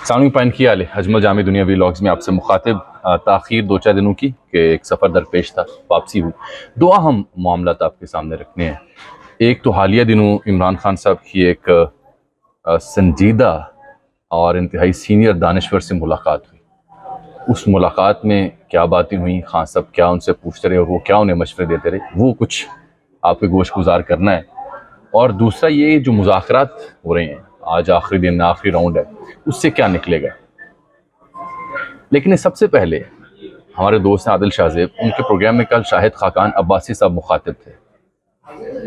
सामने पॉइंट किया अजमल जामी दुनिया व्लॉग्स में आपसे मुखातिब ताख़ीर 2-4 दिनों की कि एक सफ़र दरपेश था, वापसी हुई। दो अहम मामलात आपके सामने रखने हैं। एक तो हालिया दिनों इमरान खान साहब की एक संजीदा और इंतहाई सीनियर दानश्वर से मुलाकात हुई। उस मुलाकात में क्या बातें हुई, खान साहब क्या उनसे पूछते रहे और वो क्या उन्हें मशवरे देते रहे, वो कुछ आपके गोश गुजार करना है। और दूसरा ये जो मुज़ाकरात हो रहे हैं, आज आखिरी दिन आखिरी राउंड है, उससे क्या निकलेगा। लेकिन सबसे पहले हमारे दोस्त हैं आदिल शाहजेब, उनके प्रोग्राम में कल शाहिद खाकान अब्बासी साहब मुखातिब थे।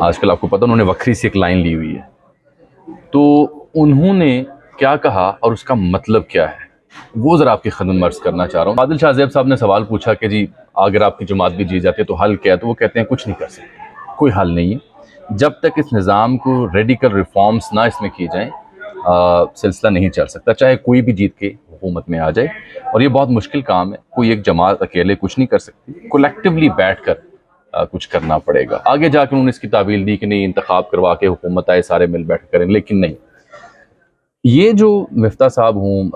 आजकल आपको पता उन्होंने वक्री सी एक लाइन ली हुई है, तो उन्होंने क्या कहा और उसका मतलब क्या है वो ज़रा आपकी खिदमत में अर्ज़ करना चाह रहा हूँ। आदिल शाहजेब साहब ने सवाल पूछा कि जी अगर आपकी जमात भी जीत जाती है तो हल क्या है, तो वो कहते हैं कुछ नहीं कर सकते, कोई हल नहीं है। जब तक इस निज़ाम को रेडिकल रिफॉर्म्स ना इसमें की जाएँ सिलसिला नहीं चल सकता, चाहे कोई भी जीत के हुकूमत में आ जाए। और ये बहुत मुश्किल काम है, कोई एक जमात अकेले कुछ नहीं कर सकती, कलेक्टिवली बैठ कर कुछ करना पड़ेगा। आगे जाकर उन्होंने इसकी तावील दी कि नहीं इंतखाब करवा के हुकूमत आए, सारे मिल बैठ करें, लेकिन नहीं। ये जो मिफ्ता साहब हूँ,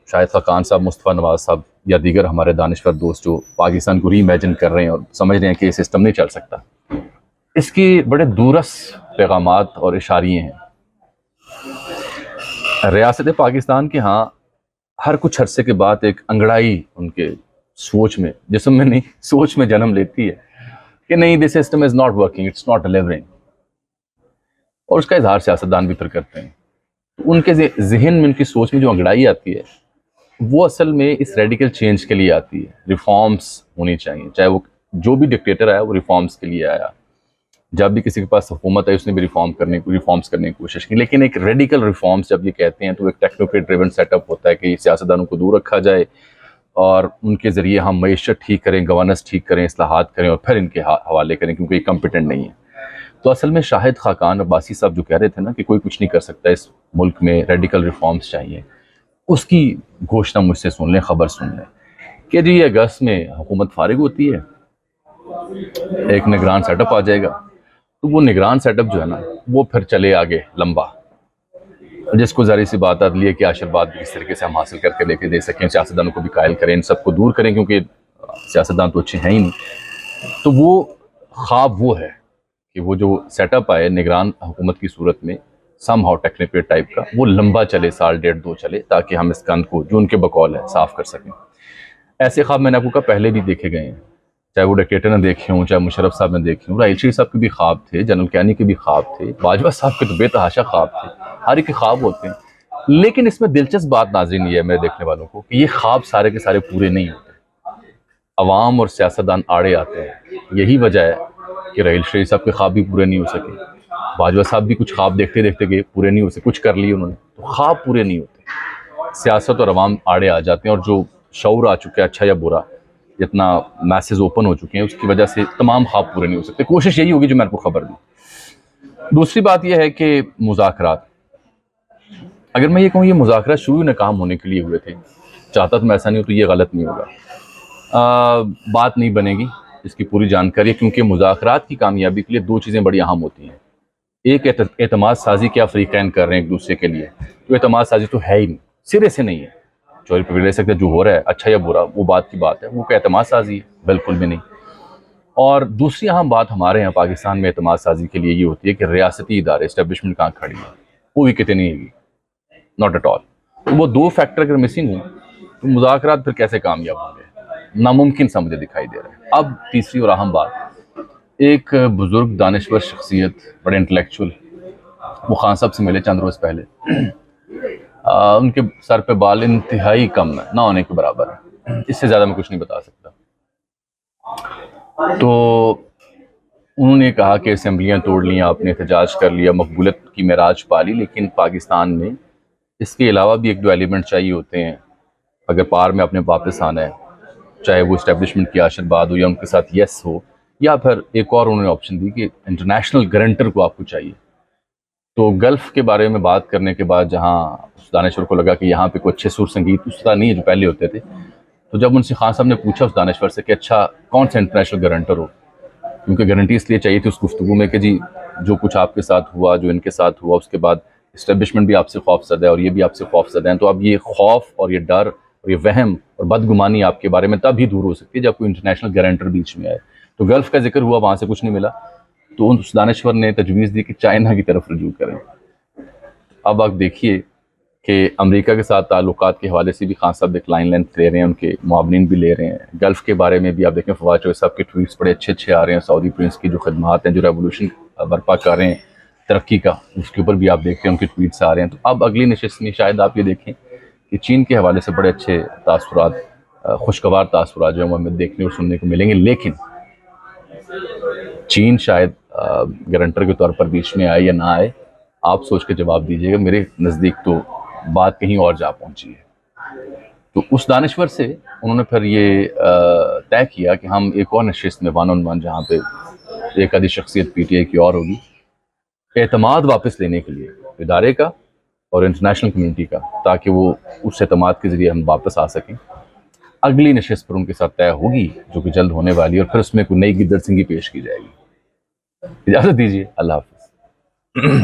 शाहिद खाकान साहब, मुस्तफ़ा नवाज साहब या दीगर हमारे दानिश्वर दोस्त जो पाकिस्तान को री इमेजिन कर रहे हैं और समझ रहे हैं कि ये सिस्टम नहीं चल सकता, इसके बड़े दूरस्थ पैगामात और इशारे हैं। रियासत पाकिस्तान के यहाँ हर कुछ अरसे के बाद एक अंगड़ाई उनके सोच में, जिस्म में नहीं सोच में जन्म लेती है कि नहीं this system is not working, it's not delivering. और उसका इजहार सियासतदान भी फिर करते हैं। तो उनके जहन में, उनकी सोच में जो अंगड़ाई आती है वो असल में इस रेडिकल चेंज के लिए आती है। रिफॉर्म्स होनी चाहिए, चाहे वो जो भी डिक्टेटर आया वो रिफॉर्म्स के लिए आया। जब भी किसी के पास हुकूमत है उसने भी रिफॉर्म्स करने की कोशिश की, लेकिन एक रेडिकल रिफॉर्म्स जब ये कहते हैं तो एक टेक्नोक्रेट ड्रिवन सेटअप होता है कि सियासतदानों को दूर रखा जाए और उनके ज़रिए हम मईशत ठीक करें, गवर्नेंस ठीक करें, इस्लाहात करें और फिर इनके हवाले करें क्योंकि ये कम्पिटेंट नहीं है। तो असल में शाहिद खाकान अब्बासी साहब जो कह रहे थे ना कि कोई कुछ नहीं कर सकता इस मुल्क में, रेडिकल रिफॉर्म्स चाहिए, उसकी घोषणा मुझसे सुन लें, खबर सुन लें कि जी अगस्त में हुकूमत फारिग होती है, एक निगरान सेटअप आ जाएगा। तो वो निगरान सेटअप जो है ना वो फिर चले आगे लंबा, जिसको ज़ाहिर सी बात आती है कि आशीर्वाद भी इस तरीके से हम हासिल करके लेके दे सकें, सियासतदानों को भी कायल करें, इन सबको दूर करें क्योंकि सियासतदान तो अच्छे हैं ही नहीं। तो वो ख्वाब वो है कि वो जो सेटअप आए निगरान हुकूमत की सूरत में, सम हाउ टेक्नोक्रेट टाइप का, वो लंबा चले, साल डेढ़ दो चले, ताकि हम इस कंध को जो उनके बकौल है साफ़ कर सकें। ऐसे ख्वाब मैंने आपको कहा पहले भी देखे गए हैं, चाहे वो डिक्टेटर ने देखे हों, चाहे मुशर्रफ साहब ने देखे हों, राइल शरीफ साहब के भी ख्वाब थे, जनरल कैनी के भी ख्वाब थे, बाजवा साहब के तो बेतहाशा ख्वाब थे, हर एक के ख्वाब होते हैं। लेकिन इसमें दिलचस्प बात नाज़रीन ये है मेरे देखने वालों को कि ये ख्वाब सारे के सारे पूरे नहीं होते, अवाम और सियासतदान आड़े आते हैं। यही वजह है कि राइल शरीफ साहब के ख्वाब भी पूरे नहीं हो सके, बाजवा साहब भी कुछ ख्वाब देखते देखते गए, पूरे नहीं हो सके, कुछ कर लिए उन्होंने, तो ख्वाब पूरे नहीं होते। सियासत और अवाम आड़े आ जाते हैं और जो शऊर आ चुका है, अच्छा या बुरा, जितना मैसेज ओपन हो चुके हैं, उसकी वजह से तमाम ख्वाब पूरे नहीं हो सकते। कोशिश यही होगी जो मैं आपको खबर दी। दूसरी बात यह है कि मुज़ाकरात, अगर मैं ये कहूँ ये मुज़ाकरात शुरू नाकाम होने के लिए हुए थे, चाहता तो मैं ऐसा नहीं हो तो ये गलत नहीं होगा, बात नहीं बनेगी, इसकी पूरी जानकारी है। क्योंकि मुज़ाकरात की कामयाबी के लिए दो चीज़ें बड़ी अहम होती हैं। एक एतमाद साजी क्या फ़रीक़ैन कर रहे हैं एक दूसरे के लिए, तो एतमाद साजी तो है ही नहीं, सिरे से नहीं है। चोरी पकड़ ले सकते, जो हो रहा है अच्छा या बुरा वो बात की बात है, वो क्या एतमाद साजी है? बिल्कुल भी नहीं। और दूसरी अहम बात हमारे यहाँ पाकिस्तान में एतमाद साजी के लिए ये होती है कि रियासती इदारे, इस्टेब्लिशमेंट कहाँ खड़ी है, वो भी कितनी है, नॉट एट ऑल। तो वो दो फैक्टर अगर मिसिंग हो तो मुज़ाकरात फिर कैसे कामयाब होंगे, नामुमकिन सा मुझे दिखाई दे रहा है। अब तीसरी और अहम बात, एक बुज़ुर्ग दानिश्वर शख्सियत, बड़े इंटेलेक्चुअल, वो खान साहब से मिले चंद रोज़ पहले, उनके सर पे बाल इंतहाई कम है, ना होने के बराबर है, इससे ज़्यादा मैं कुछ नहीं बता सकता। तो उन्होंने कहा कि असम्बलियाँ तोड़ ली, आपने एहतजाज कर लिया, मकबूलियत की मेराज पा ली, लेकिन पाकिस्तान में इसके अलावा भी एक दो एलिमेंट चाहिए होते हैं अगर पार में अपने वापस आना है, चाहे वो इस्टेब्लिशमेंट की आशीर्वाद हो या उनके साथ यस हो, या फिर एक और उन्होंने ऑप्शन दी कि इंटरनेशनल गारंटर को आपको चाहिए। तो गल्फ़ के बारे में बात करने के बाद जहाँ उस दानिश्वर को लगा कि यहाँ पे कोई अच्छे सुर संगीत उस तरह नहीं है जो पहले होते थे, तो जब उनसे खान साहब ने पूछा उस दानिश्वर से कि अच्छा कौन सा इंटरनेशनल गारंटर हो, क्योंकि गारंटी इसलिए चाहिए थी उस गुफ्तगू में कि जी जो कुछ आपके साथ हुआ, जो इनके साथ हुआ, उसके बाद इस्टेब्लिशमेंट भी आपसे खौफज़दा है और ये भी आपसे खौफज़दा हैं, तो अब ये खौफ और ये डर और ये वहम और बदगुमानी आपके बारे में तब ही दूर हो सकती है जब कोई इंटरनेशनल गारंटर बीच में आए। तो गल्फ़ का जिक्र हुआ, वहाँ से कुछ नहीं मिला, तो उस दानश्वर ने तजवीज़ दी कि चाइना की तरफ रुजू करें। अब आप देखिए कि अमेरिका के साथ ताल्लुकात के हवाले से भी खान साहब एक लाइन लेंथ ले रहे हैं, उनके मुआवनीन भी ले रहे हैं। गल्फ़ के बारे में भी आप देखें, फवाद चौधरी साहब के ट्वीट्स बड़े अच्छे अच्छे आ रहे हैं। सऊदी प्रिंस की जो खदमात हैं, जो रेवोल्यूशन बर्पा कर रहे हैं तरक्की का, उसके ऊपर भी आप देखते हैं उनके ट्वीट्स आ रहे हैं। तो अब अगली नशिस्त में शायद आप ये देखें कि चीन के हवाले से बड़े अच्छे तासुरात, खुशगवार तासुरात जो हमें देखने और सुनने को मिलेंगे, लेकिन चीन शायद गारंटर के तौर पर बीच में आए या ना आए, आप सोच के जवाब दीजिएगा। मेरे नज़दीक तो बात कहीं और जा पहुंची है। तो उस दानश्वर से उन्होंने फिर ये तय किया कि हम एक और नशिस्त में वन ऑन वन, जहाँ पे एक आधी शख्सियत पीटीआई की और होगी, एतमाद वापस लेने के लिए इदारे का और इंटरनेशनल कम्युनिटी का, ताकि वो उस एतमाद के ज़रिए हम वापस आ सकें। अगली नशिस्त पर उनके साथ तय होगी, जो कि जल्द होने वाली है, और फिर उसमें कोई नई गिद्दड़ सिंगी पेश की जाएगी। इजाज़त दीजिए, अल्लाह हाफ़िज़।